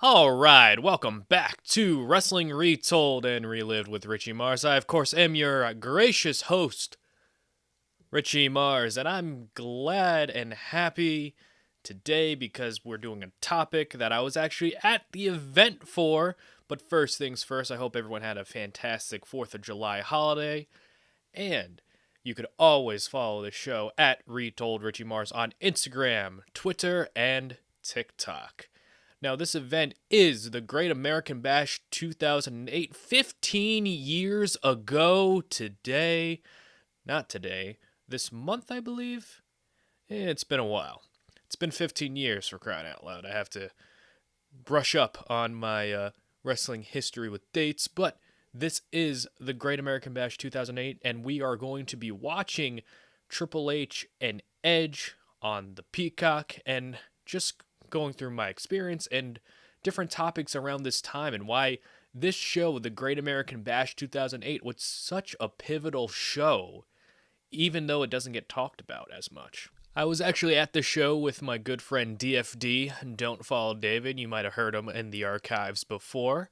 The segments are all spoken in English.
Alright, welcome back to Wrestling Retold and Relived with Richie Mars. I, of course, am your gracious host, Richie Mars, and I'm glad and happy today because we're doing a topic that I was actually at the event for. But first things first, I hope everyone had a fantastic 4th of July holiday, and you could always follow the show at Retold Richie Mars on Instagram, Twitter, and TikTok. Now, this event is the Great American Bash 2008, 15 years ago today. Not today, this month, I believe. It's been a while. It's been 15 years, for crying out loud. I have to brush up on my wrestling history with dates, but this is the Great American Bash 2008, and we are going to be watching Triple H and Edge on the Peacock, and just going through my experience and different topics around this time and why this show, the Great American Bash 2008, was such a pivotal show, even though it doesn't get talked about as much. I was actually at the show with my good friend DFD, Don't Follow David. You might have heard him in the archives before.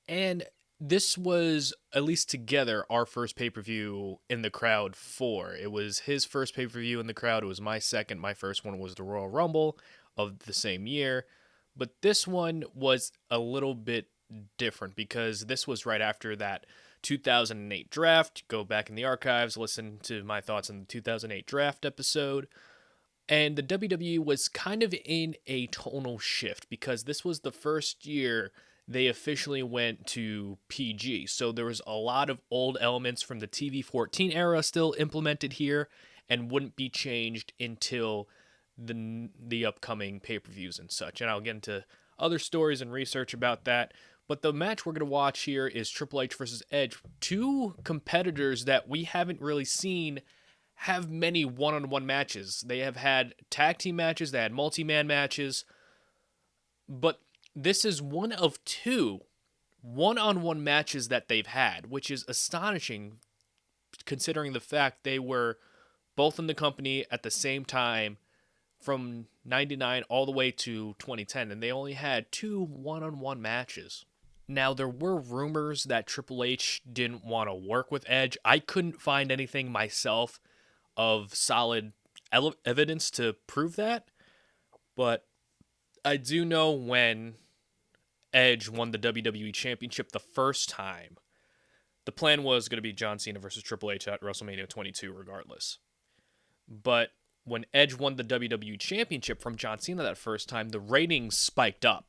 And this was, at least together, our first pay-per-view in the crowd for. It was his first pay-per-view in the crowd. It was my second. My first one was the Royal Rumble of the same year, but this one was a little bit different because this was right after that 2008 draft. Go back in the archives, listen to my thoughts on the 2008 draft episode, and the WWE was kind of in a tonal shift because this was the first year they officially went to PG, so there was a lot of old elements from the TV-14 era still implemented here and wouldn't be changed until the upcoming pay-per-views and such. And I'll get into other stories and research about that. But the match we're going to watch here is Triple H versus Edge. Two competitors that we haven't really seen have many one-on-one matches. They have had tag team matches, they had multi-man matches. But this is one of two one-on-one matches that they've had, which is astonishing considering the fact they were both in the company at the same time from 99 all the way to 2010, and they only had two one-on-one matches. Now, there were rumors that Triple H didn't want to work with Edge. I couldn't find anything myself of solid evidence to prove that, but I do know when Edge won the WWE Championship the first time, the plan was going to be John Cena versus Triple H at WrestleMania 22 regardless. But when Edge won the WWE Championship from John Cena that first time, the ratings spiked up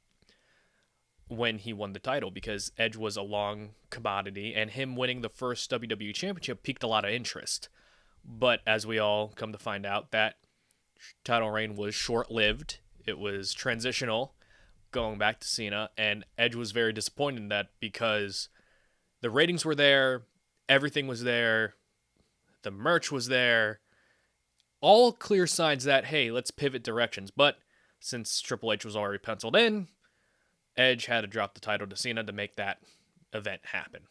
when he won the title because Edge was a long commodity, and him winning the first WWE Championship piqued a lot of interest. But as we all come to find out, that title reign was short-lived. It was transitional, going back to Cena, and Edge was very disappointed in that because the ratings were there, everything was there, the merch was there, all clear signs that, hey, let's pivot directions. But since Triple H was already penciled in, Edge had to drop the title to Cena to make that event happen.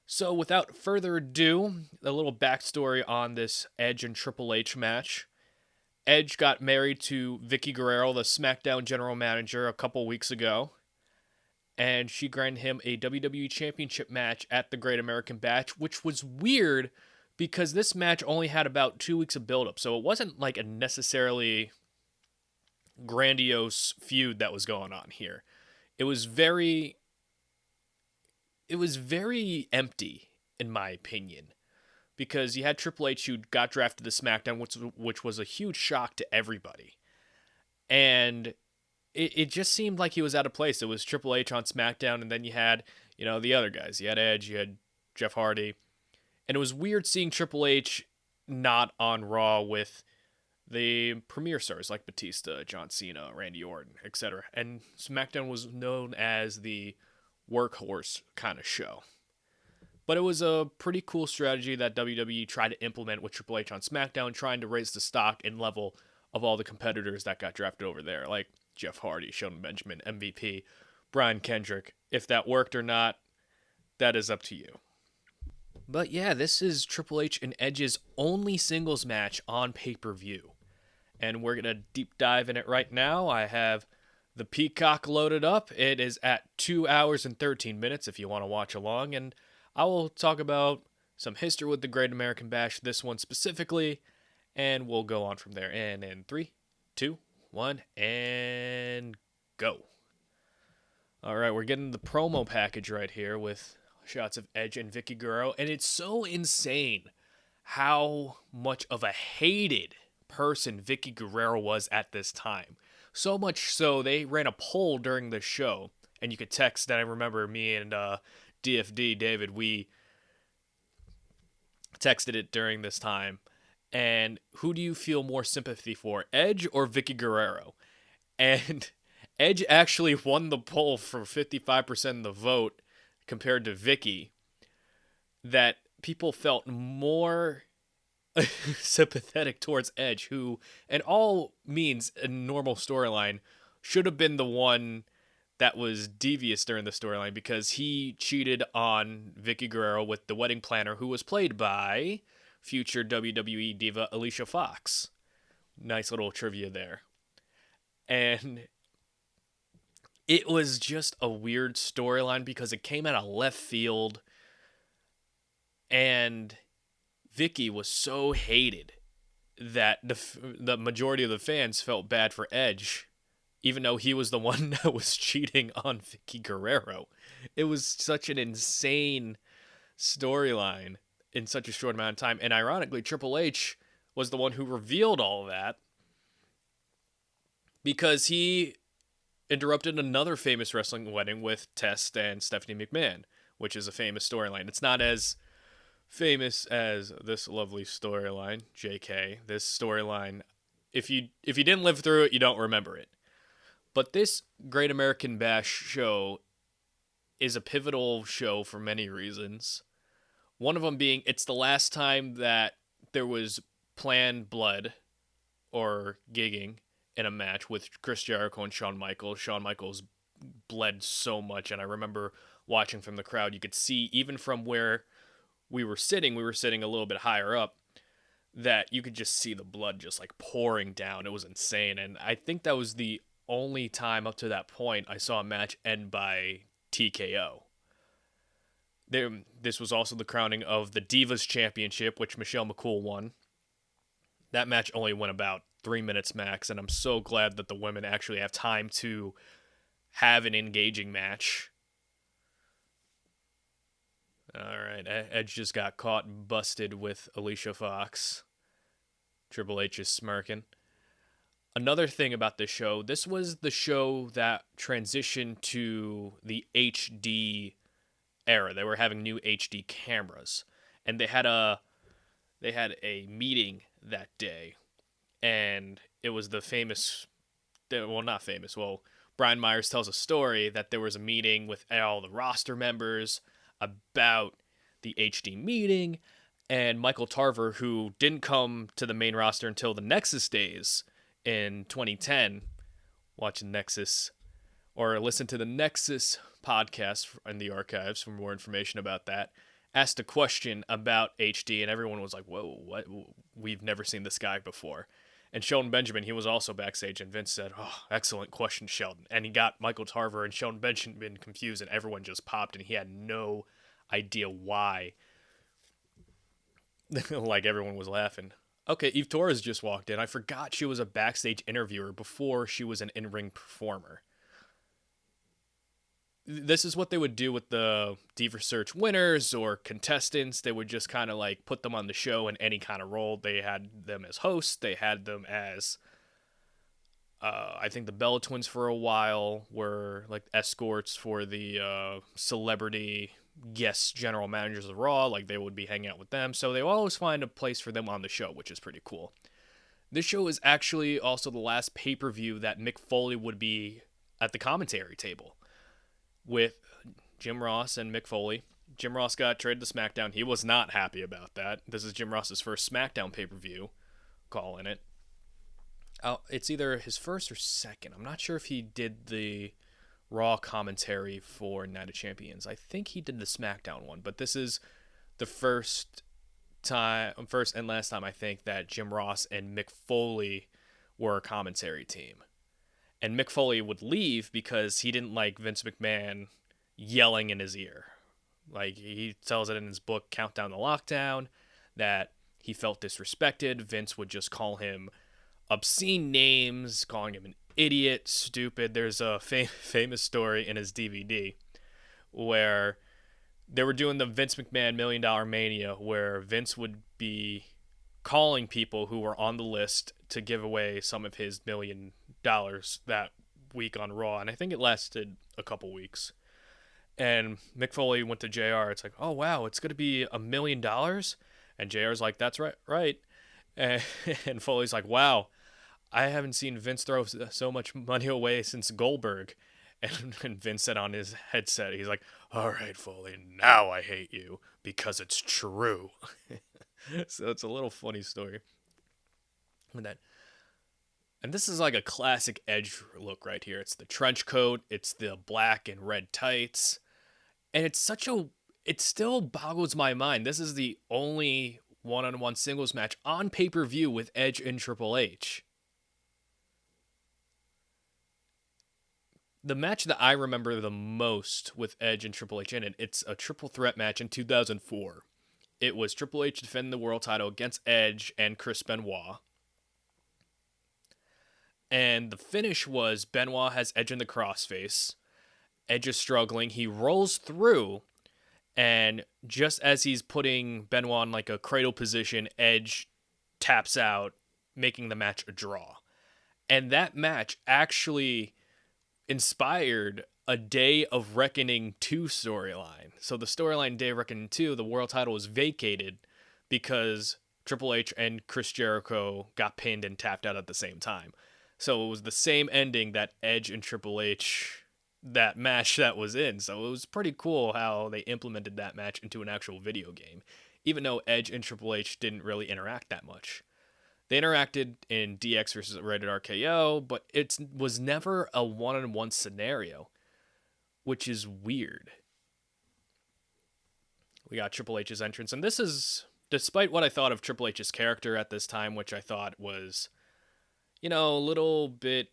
So without further ado, a little backstory on this Edge and Triple H match. Edge got married to Vickie Guerrero, the SmackDown general manager, a couple weeks ago, and she granted him a WWE Championship match at the Great American Bash, which was weird because this match only had about 2 weeks of build-up, so it wasn't like a necessarily grandiose feud that was going on here. It was very empty, in my opinion, because you had Triple H, who got drafted to SmackDown, which was a huge shock to everybody, and it just seemed like he was out of place. It was Triple H on SmackDown, and then you had, the other guys. You had Edge, you had Jeff Hardy. And it was weird seeing Triple H not on Raw with the premier stars like Batista, John Cena, Randy Orton, etc. And SmackDown was known as the workhorse kind of show. But it was a pretty cool strategy that WWE tried to implement with Triple H on SmackDown, trying to raise the stock and level of all the competitors that got drafted over there, like Jeff Hardy, Shelton Benjamin, MVP, Brian Kendrick. If that worked or not, that is up to you. But yeah, this is Triple H and Edge's only singles match on pay-per-view. And we're going to deep dive in it right now. I have the Peacock loaded up. It is at 2 hours and 13 minutes if you want to watch along. And I will talk about some history with the Great American Bash, this one specifically, and we'll go on from there. And in 3, 2, 1, and go. All right, we're getting the promo package right here with shots of Edge and Vickie Guerrero. And it's so insane how much of a hated person Vickie Guerrero was at this time. So much so, they ran a poll during the show, and you could text, and I remember me and DFD, David, we texted it during this time. And who do you feel more sympathy for, Edge or Vickie Guerrero? And Edge actually won the poll for 55% of the vote compared to Vickie, that people felt more sympathetic towards Edge, who, in all means, a normal storyline, should have been the one that was devious during the storyline because he cheated on Vickie Guerrero with the wedding planner, who was played by future WWE diva Alicia Fox. Nice little trivia there. And it was just a weird storyline because it came out of left field, and Vickie was so hated that the majority of the fans felt bad for Edge, even though he was the one that was cheating on Vickie Guerrero. It was such an insane storyline in such a short amount of time. And ironically, Triple H was the one who revealed all of that because he interrupted another famous wrestling wedding with Test and Stephanie McMahon, which is a famous storyline. It's not as famous as this lovely storyline, JK. This storyline, if you didn't live through it, you don't remember it. But this Great American Bash show is a pivotal show for many reasons. One of them being it's the last time that there was planned blood or gigging in a match with Chris Jericho and Shawn Michaels. Shawn Michaels bled so much, and I remember watching from the crowd, you could see even from where we were sitting a little bit higher up, that you could just see the blood just like pouring down. It was insane. And I think that was the only time up to that point I saw a match end by TKO. This was also the crowning of the Divas Championship, which Michelle McCool won. That match only went about 3 minutes max, and I'm so glad that the women actually have time to have an engaging match. All right, Edge just got caught and busted with Alicia Fox. Triple H is smirking. Another thing about this show, this was the show that transitioned to the HD era. They were having new HD cameras, and they had a meeting that day, and it was the famous, well, not famous, well, Brian Myers tells a story that there was a meeting with all the roster members about the HD meeting, and Michael Tarver, who didn't come to the main roster until the Nexus days in 2010, watch Nexus or listen to the Nexus podcast in the archives for more information about that, asked a question about HD, and everyone was like, whoa, what? We've never seen this guy before. And Sheldon Benjamin, he was also backstage, and Vince said, oh, excellent question, Sheldon. And he got Michael Tarver and Sheldon Benjamin confused, and everyone just popped, and he had no idea why. Like, everyone was laughing. Okay, Eve Torres just walked in. I forgot she was a backstage interviewer before she was an in-ring performer. This is what they would do with the Diva Search winners or contestants. They would just kind of like put them on the show in any kind of role. They had them as hosts. They had them as, I think the Bella Twins for a while were like escorts for the celebrity guest general managers of Raw. Like they would be hanging out with them. So they always find a place for them on the show, which is pretty cool. This show is actually also the last pay-per-view that Mick Foley would be at the commentary table with Jim Ross and Mick Foley. Jim Ross got traded to SmackDown. He was not happy about that. This is Jim Ross's first SmackDown pay-per-view, calling it. It's either his first or second. I'm not sure if he did the Raw commentary for Night of Champions. I think he did the SmackDown one, but this is the first and last time I think that Jim Ross and Mick Foley were a commentary team. And Mick Foley would leave because he didn't like Vince McMahon yelling in his ear. Like, he tells it in his book, Countdown to Lockdown, that he felt disrespected. Vince would just call him obscene names, calling him an idiot, stupid. There's a famous story in his DVD where they were doing the Vince McMahon $1 Million Mania, where Vince would be calling people who were on the list to give away some of his $1 million that week on Raw. And I think it lasted a couple weeks. And Mick Foley went to JR. It's like, oh, wow, it's going to be $1 million? And JR's like, that's right. And Foley's like, wow, I haven't seen Vince throw so much money away since Goldberg. And Vince said on his headset, he's like, all right, Foley, now I hate you because it's true. So it's a little funny story. And this is like a classic Edge look right here. It's the trench coat. It's the black and red tights. And it still boggles my mind. This is the only one-on-one singles match on pay-per-view with Edge and Triple H. The match that I remember the most with Edge and Triple H in it, it's a triple threat match in 2004. It was Triple H defending the world title against Edge and Chris Benoit. And the finish was Benoit has Edge in the crossface. Edge is struggling. He rolls through, and just as he's putting Benoit in like a cradle position, Edge taps out, making the match a draw. And that match actually inspired a Day of Reckoning 2 storyline. So the storyline Day of Reckoning 2, the world title was vacated because Triple H and Chris Jericho got pinned and tapped out at the same time. So it was the same ending that Edge and Triple H, that match that was in. So it was pretty cool how they implemented that match into an actual video game, even though Edge and Triple H didn't really interact that much. They interacted in DX versus Rated RKO, but it was never a one-on-one scenario, which is weird. We got Triple H's entrance, and this is, despite what I thought of Triple H's character at this time, which I thought was, a little bit,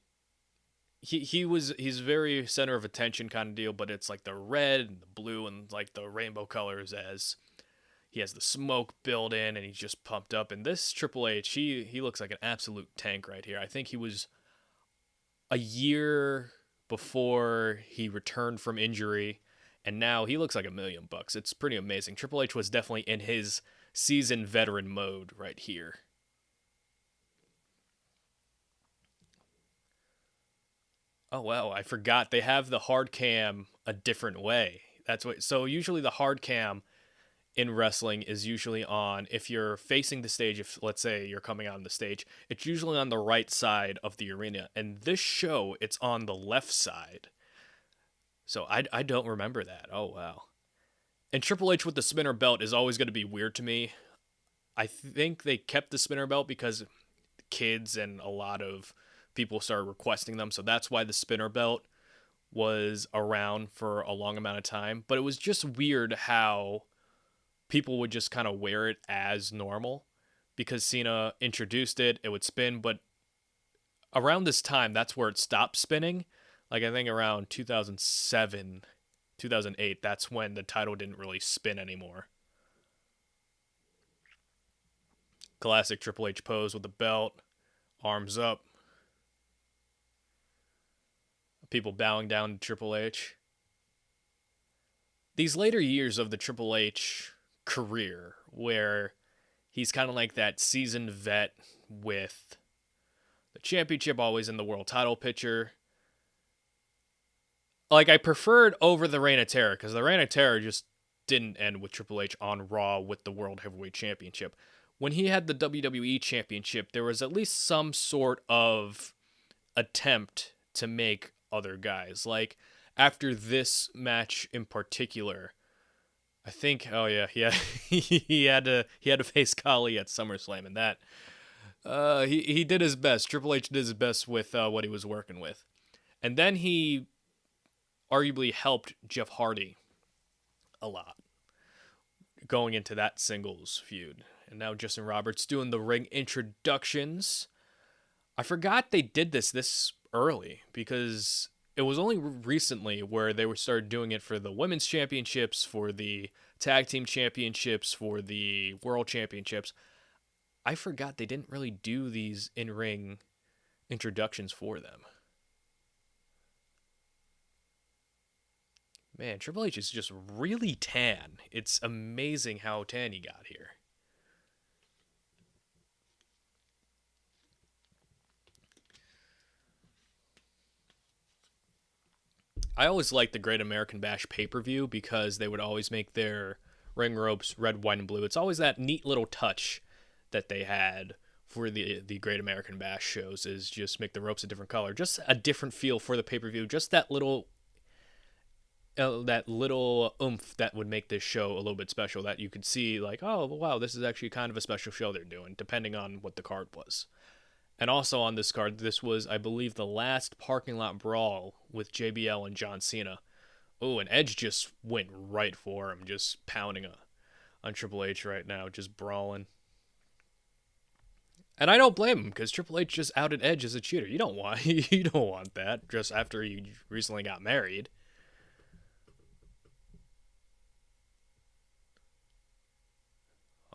he's very center of attention kind of deal, but it's like the red and the blue and like the rainbow colors as he has the smoke built in and he's just pumped up. And this Triple H, he looks like an absolute tank right here. I think he was a year before he returned from injury, and now he looks like $1 million. It's pretty amazing. Triple H was definitely in his seasoned veteran mode right here. Oh, wow, I forgot. They have the hard cam a different way. So usually the hard cam in wrestling is usually on, if you're facing the stage, if let's say you're coming on the stage, it's usually on the right side of the arena. And this show, it's on the left side. So I don't remember that. Oh, wow. And Triple H with the spinner belt is always going to be weird to me. I think they kept the spinner belt because kids and a lot of people started requesting them. So that's why the spinner belt was around for a long amount of time. But it was just weird how people would just kind of wear it as normal because Cena introduced it. It would spin, but around this time, that's where it stopped spinning. Like, I think around 2007, 2008, that's when the title didn't really spin anymore. Classic Triple H pose with the belt, arms up. People bowing down to Triple H. These later years of the Triple H career, where he's kind of like that seasoned vet with the championship always in the world title picture. Like, I preferred over the Reign of Terror, because the Reign of Terror just didn't end with Triple H on Raw with the World Heavyweight Championship. When he had the WWE Championship, there was at least some sort of attempt to make other guys. Like, after this match in particular, I think, he had to face Khali at SummerSlam, and that he did his best. Triple H did his best with what he was working with, and then he arguably helped Jeff Hardy a lot going into that singles feud. And now Justin Roberts doing the ring introductions. I forgot they did this early because it was only recently where they were started doing it for the women's championships, for the tag team championships, for the world championships. I forgot they didn't really do these in-ring introductions for them. Man, Triple H is just really tan. It's amazing how tan he got here. I always liked the Great American Bash pay-per-view because they would always make their ring ropes red, white, and blue. It's always that neat little touch that they had for the Great American Bash shows, is just make the ropes a different color. Just a different feel for the pay-per-view. Just that little oomph that would make this show a little bit special, that you could see like, oh, wow, this is actually kind of a special show they're doing, depending on what the card was. And also on this card, this was, I believe, the last parking lot brawl with JBL and John Cena. Oh, and Edge just went right for him, just pounding on Triple H right now, just brawling. And I don't blame him, because Triple H just outed Edge as a cheater. You don't want that just after he recently got married.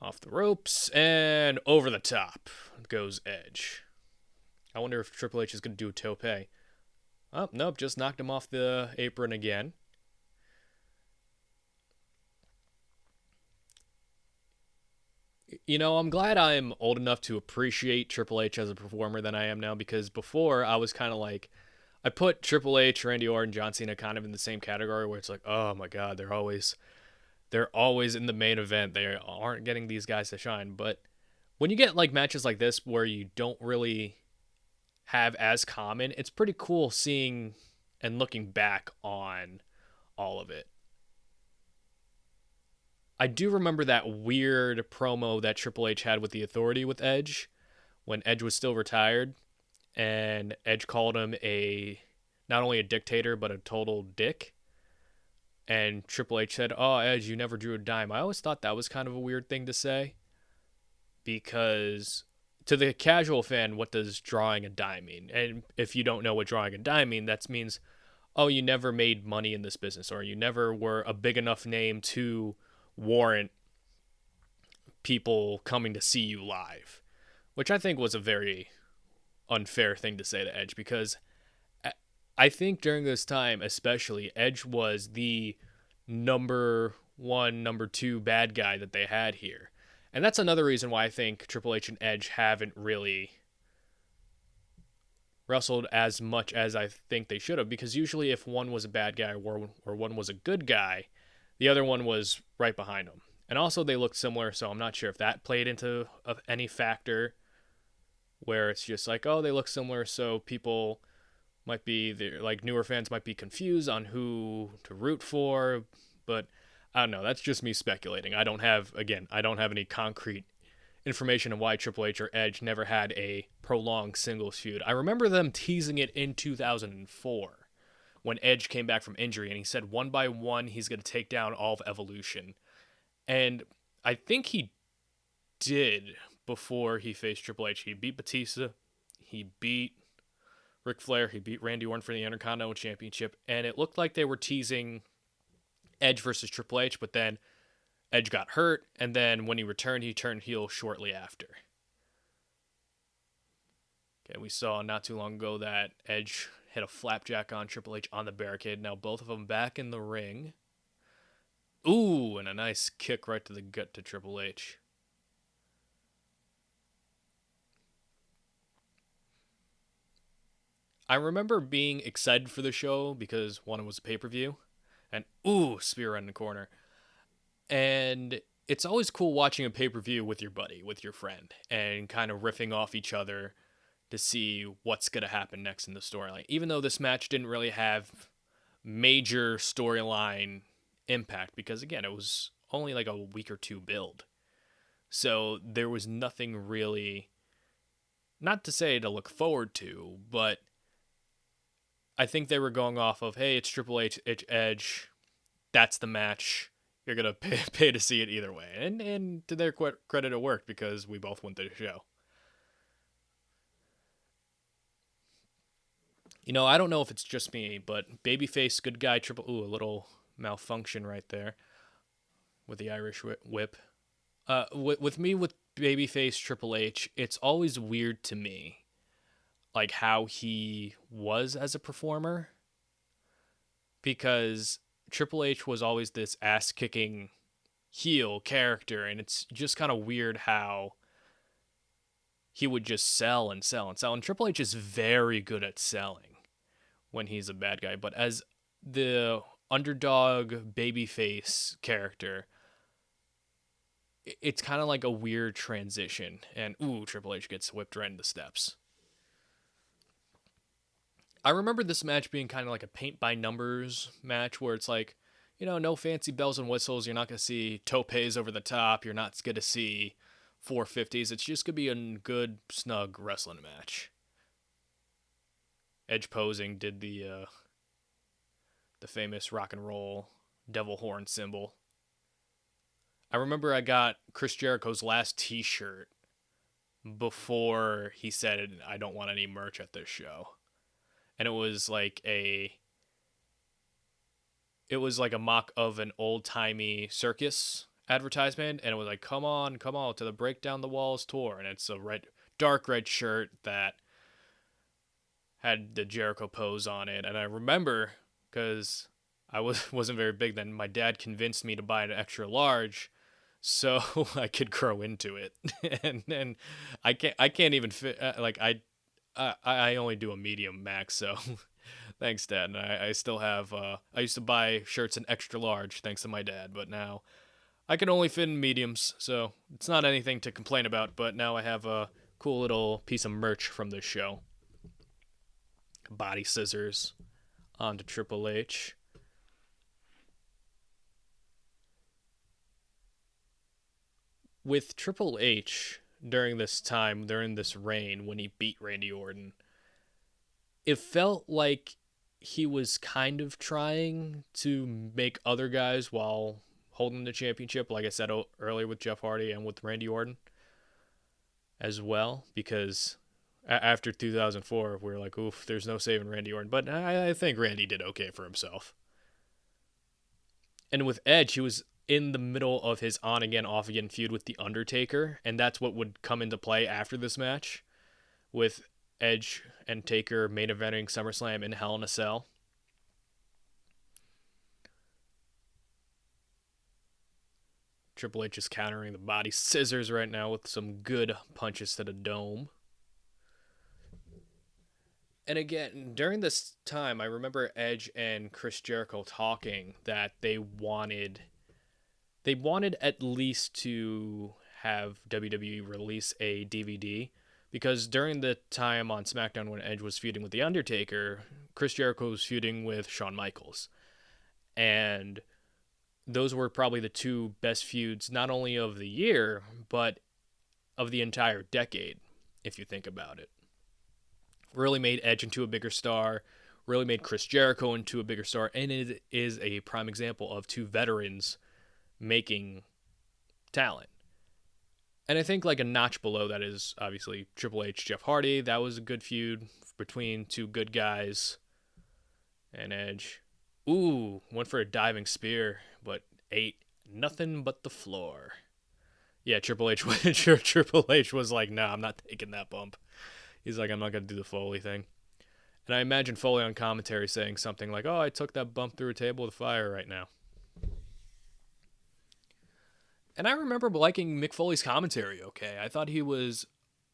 Off the ropes and over the top goes Edge. I wonder if Triple H is going to do a tope. Oh, nope, just knocked him off the apron again. You know, I'm glad I'm old enough to appreciate Triple H as a performer than I am now, because before I was kind of like, I put Triple H, Randy Orton, John Cena kind of in the same category where it's like, oh my God, they're always in the main event. They aren't getting these guys to shine. But when you get like matches like this where you don't really have as common, it's pretty cool seeing and looking back on all of it. I do remember that weird promo that Triple H had with the Authority with Edge when Edge was still retired, and Edge called him not only a dictator but a total dick. And Triple H said, "Oh, Edge, you never drew a dime." I always thought that was kind of a weird thing to say, because to the casual fan, what does drawing a dime mean? And if you don't know what drawing a dime means, that means, oh, you never made money in this business, or you never were a big enough name to warrant people coming to see you live, which I think was a very unfair thing to say to Edge, because I think during this time, especially, Edge was the number one, number two bad guy that they had here. And that's another reason why I think Triple H and Edge haven't really wrestled as much as I think they should have, because usually if one was a bad guy or one was a good guy, the other one was right behind him. And also they looked similar, so I'm not sure if that played into any factor where it's just like, oh, they look similar, so people might be, like, newer fans might be confused on who to root for. But I don't know, that's just me speculating. I don't have any concrete information on why Triple H or Edge never had a prolonged singles feud. I remember them teasing it in 2004 when Edge came back from injury, and he said one by one he's going to take down all of Evolution. And I think he did before he faced Triple H. He beat Batista, he beat Ric Flair, he beat Randy Orton for the Intercontinental Championship, and it looked like they were teasing Edge versus Triple H, but then Edge got hurt, and then when he turned heel shortly after. Okay, we saw not too long ago that Edge hit a flapjack on Triple H on the barricade. Now both of them back in the ring. Ooh, and a nice kick right to the gut to Triple H. I remember being excited for the show because one, it was a pay-per-view, and ooh, spear right in the corner. And it's always cool watching a pay-per-view with your buddy, with your friend, and kind of riffing off each other to see what's going to happen next in the storyline. Even though this match didn't really have major storyline impact, because again, it was only like a week or two build. So there was nothing really, not to say to look forward to, but I think they were going off of, hey, it's Triple H, it's Edge, that's the match. You're going to pay to see it either way. And to their credit, it worked, because we both went to the show. I don't know if it's just me, but babyface good guy triple. Ooh, a little malfunction right there with the Irish whip. With me with babyface Triple H, it's always weird to me, like how he was as a performer, because Triple H was always this ass kicking heel character, and it's just kind of weird how he would just sell and sell and sell. And Triple H is very good at selling when he's a bad guy, but as the underdog babyface character, it's kind of like a weird transition. And ooh, Triple H gets whipped right in the steps. I remember this match being kind of like a paint by numbers match where it's like, no fancy bells and whistles. You're not going to see topes over the top. You're not going to see 450s. It's just going to be a good, snug wrestling match. Edge posing did the famous rock and roll devil horn symbol. I remember I got Chris Jericho's last t-shirt before he said, I don't want any merch at this show. And it was like a mock of an old-timey circus advertisement, and it was like, come on to the Break Down the Walls tour. And it's a dark red shirt that had the Jericho pose on it. And I remember, because I wasn't very big then, my dad convinced me to buy an extra large so I could grow into it. and I can't even fit, I only do a medium max, so thanks, Dad. And I still have, I used to buy shirts in extra large thanks to my dad, but now I can only fit in mediums, so it's not anything to complain about. But now I have a cool little piece of merch from this show. Body scissors onto Triple H. With Triple H during this reign, when he beat Randy Orton, it felt like he was kind of trying to make other guys while holding the championship, like I said earlier with Jeff Hardy and with Randy Orton as well, because after 2004, we were like, oof, there's no saving Randy Orton. But I think Randy did okay for himself. And with Edge, he was in the middle of his on-again, off-again feud with The Undertaker, and that's what would come into play after this match, with Edge and Taker main eventing SummerSlam in Hell in a Cell. Triple H is countering the body scissors right now with some good punches to the dome. And again, during this time, I remember Edge and Chris Jericho talking that they wanted at least to have WWE release a DVD, because during the time on SmackDown when Edge was feuding with The Undertaker, Chris Jericho was feuding with Shawn Michaels. And those were probably the two best feuds, not only of the year, but of the entire decade, if you think about it. Really made Edge into a bigger star, really made Chris Jericho into a bigger star, and it is a prime example of two veterans making talent. And I think like a notch below that is obviously Triple H, Jeff Hardy. That was a good feud between two good guys. And Edge, ooh, went for a diving spear, but ate nothing but the floor. Yeah, Triple H was like, nah, I'm not taking that bump. He's like, I'm not going to do the Foley thing. And I imagine Foley on commentary saying something like, oh, I took that bump through a table with fire right now. And I remember liking Mick Foley's commentary, okay? I thought he was,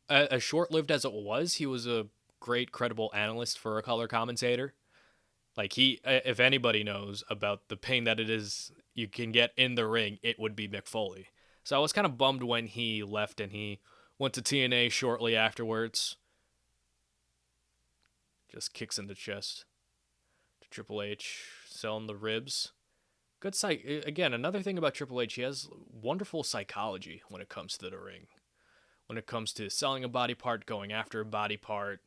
as short-lived as it was, he was a great, credible analyst for a color commentator. Like, if anybody knows about the pain that it is you can get in the ring, it would be Mick Foley. So I was kind of bummed when he left and he went to TNA shortly afterwards. Just kicks in the chest to Triple H, selling the ribs. Good again, another thing about Triple H, he has wonderful psychology when it comes to the ring. When it comes to selling a body part, going after a body part.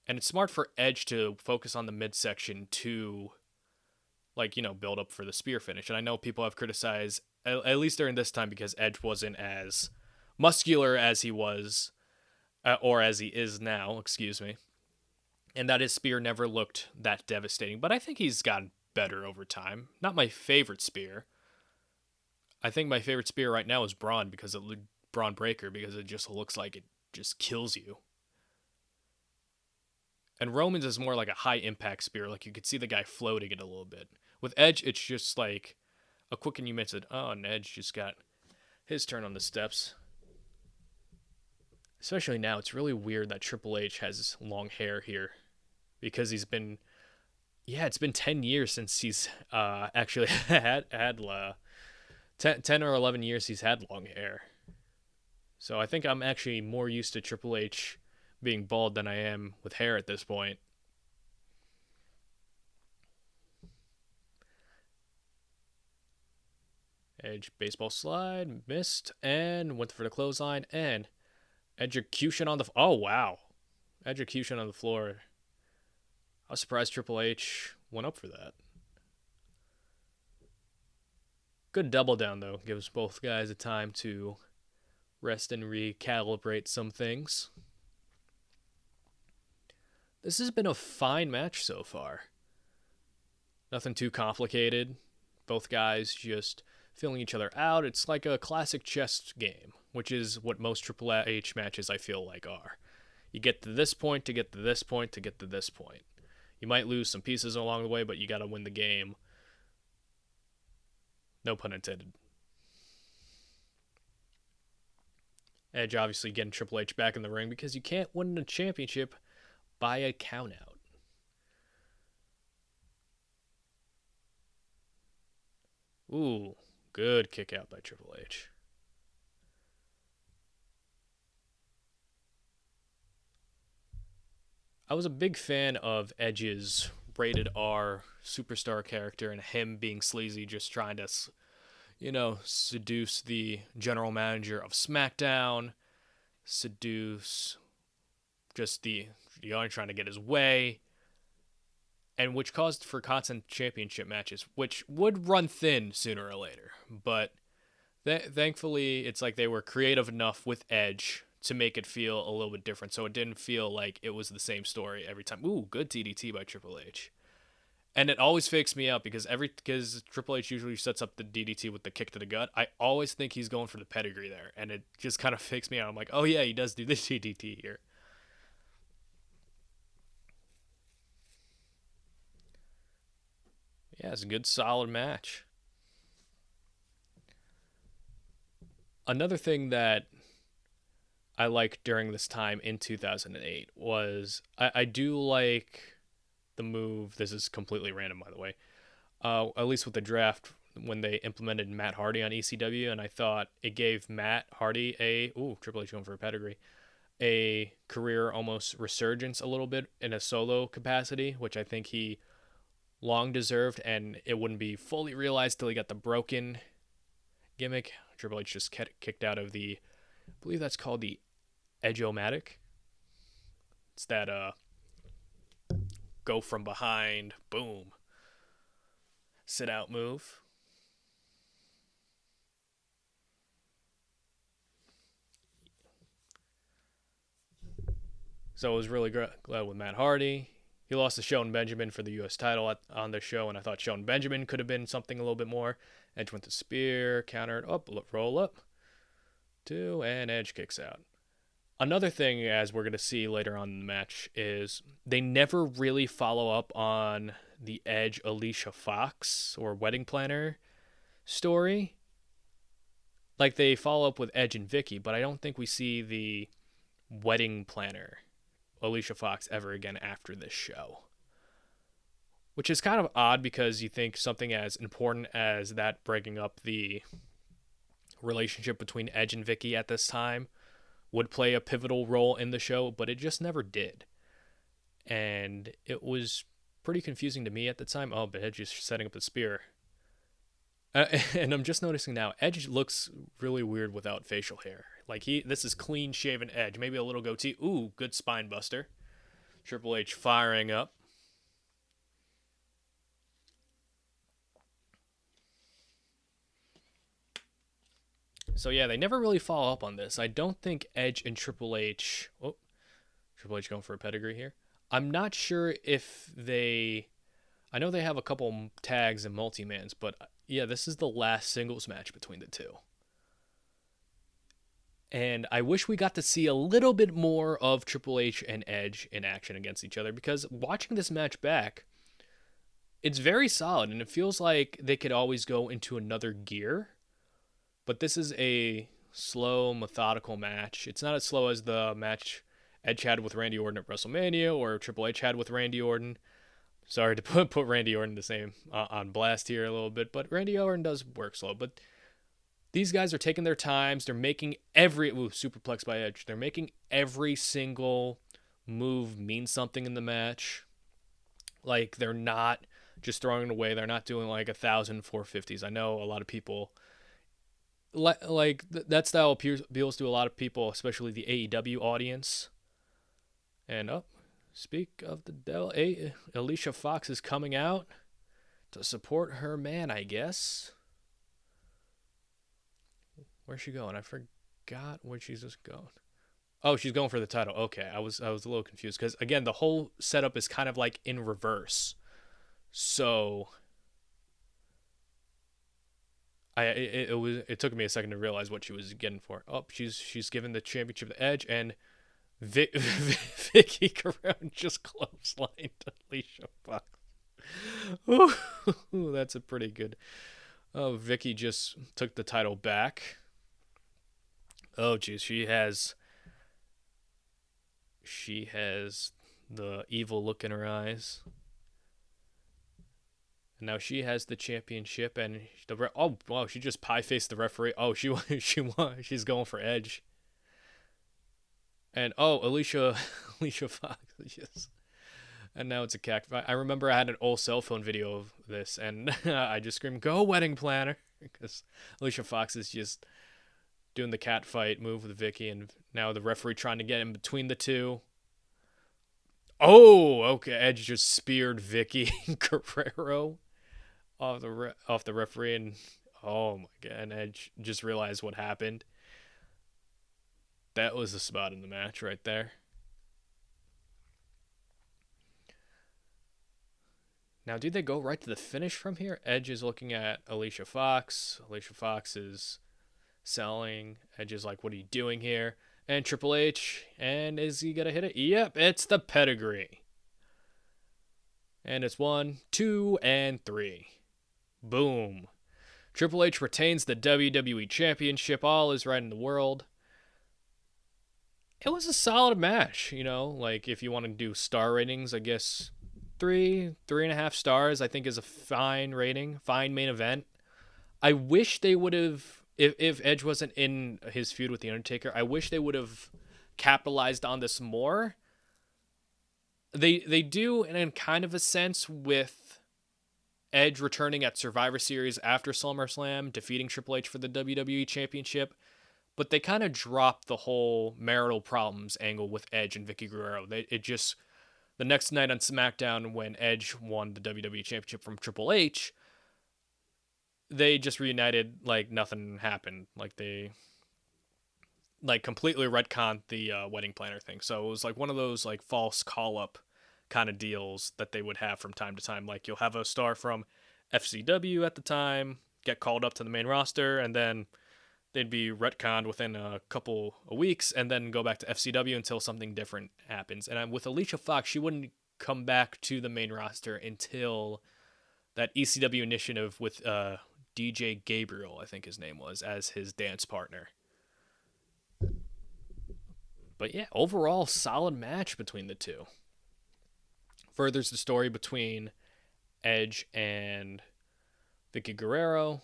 And it's smart for Edge to focus on the midsection to, build up for the spear finish. And I know people have criticized, at least during this time, because Edge wasn't as muscular as he was or as he is now, excuse me. And that his spear never looked that devastating, but I think he's gotten better over time. Not my favorite spear. I think my favorite spear right now is Braun Braun Breaker because it just looks like it just kills you. And Roman's is more like a high impact spear, like you could see the guy floating it a little bit. With Edge, it's just like a quick and you miss it. Oh, and Edge just got his turn on the steps. Especially now, it's really weird that Triple H has long hair here. Because he's been, it's been 10 years since he's actually had 10 or 11 years he's had long hair. So I think I'm actually more used to Triple H being bald than I am with hair at this point. Edge baseball slide, missed, and went for the clothesline, and execution on the... Oh, wow. Execution on the floor. I was surprised Triple H went up for that. Good double down, though. Gives both guys a time to rest and recalibrate some things. This has been a fine match so far. Nothing too complicated. Both guys just feeling each other out. It's like a classic chess game, which is what most Triple H matches I feel like are. You get to this point to get to this point to get to this point. You might lose some pieces along the way, but you got to win the game. No pun intended. Edge obviously getting Triple H back in the ring because you can't win the championship by a countout. Ooh, good kick out by Triple H. I was a big fan of Edge's rated R superstar character and him being sleazy, just trying to, seduce the general manager of SmackDown, seduce just the trying to get his way, and which caused for constant championship matches, which would run thin sooner or later. But thankfully, it's like they were creative enough with Edge to make it feel a little bit different, so it didn't feel like it was the same story every time. Ooh, good DDT by Triple H. And it always fakes me out because Triple H usually sets up the DDT with the kick to the gut. I always think he's going for the pedigree there, and it just kind of fakes me out. I'm like, oh yeah, he does do the DDT here. Yeah, it's a good, solid match. Another thing that I liked during this time in 2008 was I do like the move. This is completely random, by the way. At least with the draft when they implemented Matt Hardy on ECW, and I thought it gave Matt Hardy Triple H going for a pedigree, a career almost resurgence a little bit in a solo capacity, which I think he long deserved, and it wouldn't be fully realized till he got the broken gimmick. Triple H just kicked out of I believe that's called the Edge-O-Matic. It's that go from behind, boom, sit out move. So I was really glad with Matt Hardy. He lost to Shelton Benjamin for the U.S. title on the show, and I thought Shelton Benjamin could have been something a little bit more. Edge went to spear, countered, up, roll up, 2, and Edge kicks out. Another thing, as we're going to see later on in the match, is they never really follow up on the Edge Alicia Fox or Wedding Planner story. Like, they follow up with Edge and Vickie, but I don't think we see the Wedding Planner Alicia Fox ever again after this show. Which is kind of odd because you think something as important as that breaking up the relationship between Edge and Vickie at this time would play a pivotal role in the show, but it just never did. And it was pretty confusing to me at the time. Oh, but Edge is setting up the spear. And I'm just noticing now, Edge looks really weird without facial hair. Like, this is clean shaven Edge. Maybe a little goatee. Ooh, good spine buster. Triple H firing up. So yeah, they never really follow up on this. I don't think Edge and Triple H. Oh, Triple H going for a pedigree here. I'm not sure if they. I know they have a couple tags and multi-mans, but yeah, this is the last singles match between the two. And I wish we got to see a little bit more of Triple H and Edge in action against each other, because watching this match back, it's very solid and it feels like they could always go into another gear. But this is a slow, methodical match. It's not as slow as the match Edge had with Randy Orton at WrestleMania or Triple H had with Randy Orton. Sorry to put Randy Orton the same on blast here a little bit, but Randy Orton does work slow. But these guys are taking their times. They're making superplex by Edge. They're making every single move mean something in the match. Like, they're not just throwing it away. They're not doing like 1,000 450s. I know a lot of people like that style appeals to a lot of people, especially the AEW audience. And speak of the devil, Alicia Fox is coming out to support her man, I guess. Where's she going? I forgot where she's just going. Oh, she's going for the title. Okay, I was a little confused because again, the whole setup is kind of like in reverse. So it took me a second to realize what she was getting for. Oh, she's given the championship to Edge, and Vickie Guerrero just clotheslined Alicia Fox. Ooh, that's a pretty good. Oh, Vickie just took the title back. Oh, geez, she has the evil look in her eyes. And now she has the championship, and oh wow, she just pie faced the referee. Oh, she won. She's going for Edge. And Alicia Fox, yes. And now it's a cack fight. I remember I had an old cell phone video of this, and I just screamed, "Go wedding planner!" because Alicia Fox is just doing the cat fight move with Vickie, and now the referee trying to get in between the two. Oh, okay. Edge just speared Vickie Guerrero off the referee, and oh my god, and Edge just realized what happened. That was the spot in the match right there. Now, do they go right to the finish from here? Edge is looking at Alicia Fox. Alicia Fox is selling. Edge is like, what are you doing here? And Triple H, and is he going to hit it? Yep, it's the pedigree. And it's 1, 2, and 3. Boom. Triple H retains the WWE Championship. All is right in the world. It was a solid match, like if you want to do star ratings, I guess 3.5 stars, I think is a fine rating, fine main event. I wish they would have, if Edge wasn't in his feud with The Undertaker, I wish they would have capitalized on this more. They do in kind of a sense with Edge returning at Survivor Series after SummerSlam, defeating Triple H for the WWE Championship. But they kind of dropped the whole marital problems angle with Edge and Vickie Guerrero. The next night on SmackDown, when Edge won the WWE Championship from Triple H, they just reunited like nothing happened. Like they completely retconned the wedding planner thing. So it was like one of those like false call-up kind of deals that they would have from time to time. Like you'll have a star from FCW at the time get called up to the main roster, and then they'd be retconned within a couple of weeks and then go back to FCW until something different happens. And with Alicia Fox, she wouldn't come back to the main roster until that ECW initiative with DJ Gabriel, I think his name was, as his dance partner. But yeah, overall, solid match between the two. Furthers the story between Edge and Vickie Guerrero.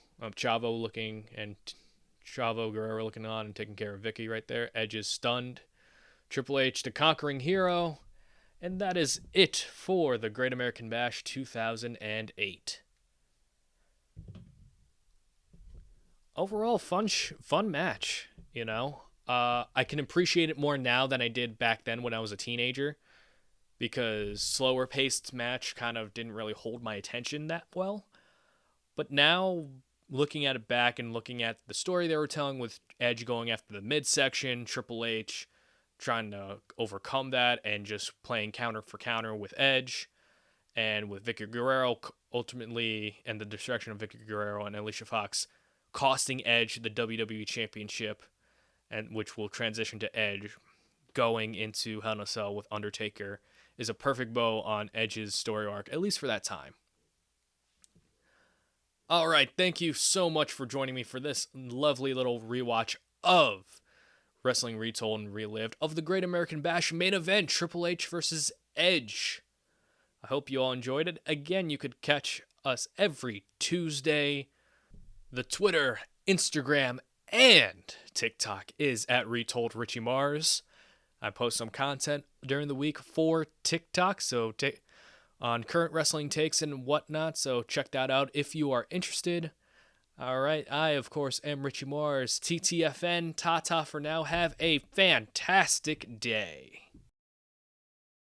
Chavo Guerrero looking on and taking care of Vickie right there. Edge is stunned. Triple H, the conquering hero. And that is it for the Great American Bash 2008. Overall, fun match, I can appreciate it more now than I did back then when I was a teenager, because slower paced match kind of didn't really hold my attention that well. But now, looking at it back and looking at the story they were telling with Edge going after the midsection, Triple H trying to overcome that and just playing counter for counter with Edge, and with Vickie Guerrero ultimately, and the distraction of Vickie Guerrero and Alicia Fox costing Edge the WWE Championship, and which will transition to Edge going into Hell in a Cell with Undertaker, is a perfect bow on Edge's story arc, at least for that time. All right, thank you so much for joining me for this lovely little rewatch of Wrestling Retold and Relived of the Great American Bash main event, Triple H versus Edge. I hope you all enjoyed it. Again, you could catch us every Tuesday. The Twitter, Instagram, and TikTok is at Retold Richie Mars. I post some content during the week for TikTok, so on current wrestling takes and whatnot, so check that out if you are interested. All right, I, of course, am Richie Mars. TTFN, ta-ta for now. Have a fantastic day.